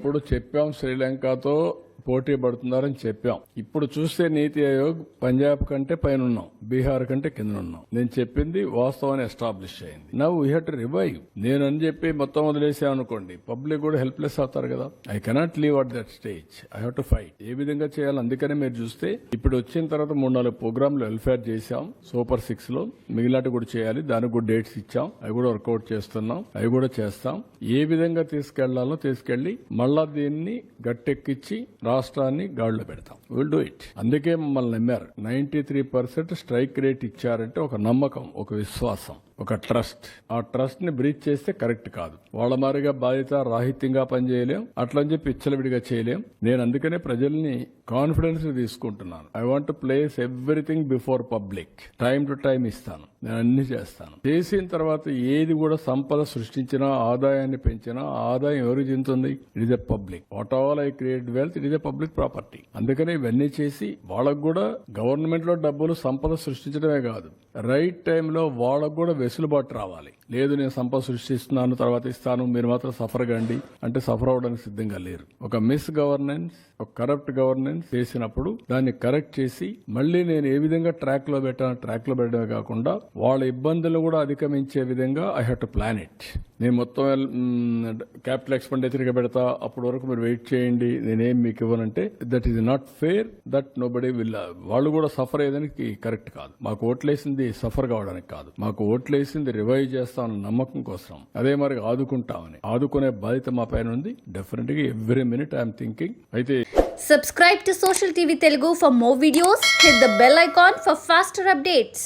అప్పుడు చెప్పాం శ్రీలంకతో పోటీ పడుతున్నారని చెప్పాం. ఇప్పుడు చూస్తే నీతి ఆయోగ్ పంజాబ్ కంటే పైన ఉన్నాం, బీహార్ కంటే కింద ఉన్నాం. నేను చెప్పింది వాస్తవాన్ని ఎస్టాబ్లిష్ అయింది. Now we have to revive. నేను అని చెప్పి మొత్తం వదిలేసామనుకోండి, పబ్లిక్ కూడా హెల్ప్లెస్ అవుతారు కదా. I cannot leave at that stage. I have to fight. ఏ విధంగా చేయాలి? అందుకనే మీరు చూస్తే ఇప్పుడు వచ్చిన తర్వాత 3-4 ప్రోగ్రాంలు వెల్ఫేర్ చేశాం. సూపర్ 6 లో మిగిలినట్టు కూడా చేయాలి. దానికి కూడా డేట్స్ ఇచ్చాం. అవి కూడా వర్కౌట్ చేస్తున్నాం. అవి కూడా చేస్తాం. ఏ విధంగా తీసుకెళ్లాలో తీసుకెళ్లి మళ్ళా దీన్ని గట్టెక్కించి రాష్ట్రాన్ని గాడిలో పెడతాం. Will do it. అందుకే మమ్మల్ని నమ్మారు. 93% స్ట్రైక్ రేట్ ఇచ్చారంటే ఒక నమ్మకం, ఒక విశ్వాసం, ఒక ట్రస్ట్. ఆ ట్రస్ట్ ని బ్రీచ్ చేస్తే కరెక్ట్ కాదు. వాళ్ళ మారిగా బాధ్యత రాహిత్యంగా పనిచేయలేం, అట్లని చెప్పి ఇచ్చలవిడిగా చేయలేం. నేను అందుకనే ప్రజల్ని కాన్ఫిడెన్స్ తీసుకుంటున్నాను. I want to place everything before public. Time to time ఇస్తాను. నేను అన్ని చేస్తాను. చేసిన తర్వాత ఏది కూడా సంపద సృష్టించినా, ఆదాయాన్ని పెంచినా, ఆదాయం ఎవరికి చెందుతుంది? It is a public. What all I create wealth, it is a public property. అందుకనే ఇవన్నీ చేసి వాళ్ళకు కూడా గవర్నమెంట్ లో డబ్బులు సంపద సృష్టించడమే కాదు, రైట్ టైంలో వాళ్ళకు కూడా వెసులుబాటు రావాలి. లేదు నేను సంపద సృష్టిస్తున్నాను తర్వాత ఇస్తాను, మీరు మాత్రం సఫర్ కండి అంటే సఫర్ అవడానికి సిద్ధంగా లేరు. ఒక మిస్ గవర్నెన్స్, ఒక కరప్ట్ గవర్నెన్స్ చేసినప్పుడు దాన్ని కరెక్ట్ చేసి మళ్ళీ నేను ఏ విధంగా ట్రాక్ లో పెట్టాను, ట్రాక్ లో పెట్టడమే కాకుండా వాళ్ళ ఇబ్బందులు కూడా అధిగమించే విధంగా I have to plan it. నేను మొత్తం క్యాపిటల్ ఎక్స్పెండిచర్ గా పెడతా, అప్పటి వరకు మీరు వెయిట్ చేయండి, నేనేం మీకు ఇవ్వనంటే that is not fair. That nobody will. వాళ్ళు కూడా సఫర్ అయ్యేదానికి కరెక్ట్ కాదు. మాకు ఓట్లేసింది సఫర్ కావడానికి కాదు, మాకు ఓట్లేసింది రివైవ్ చేస్తామన్న నమ్మకం కోసం. అదే మరి ఆదుకుంటామని, ఆదుకునే బాధ్యత మా పైన ఉంది. డెఫినెట్ గా ఎవ్రీ మినిట్ ఐఎమ్ థింకింగ్. అయితే Subscribe to Social TV Telugu for more videos. Hit the bell icon for faster updates.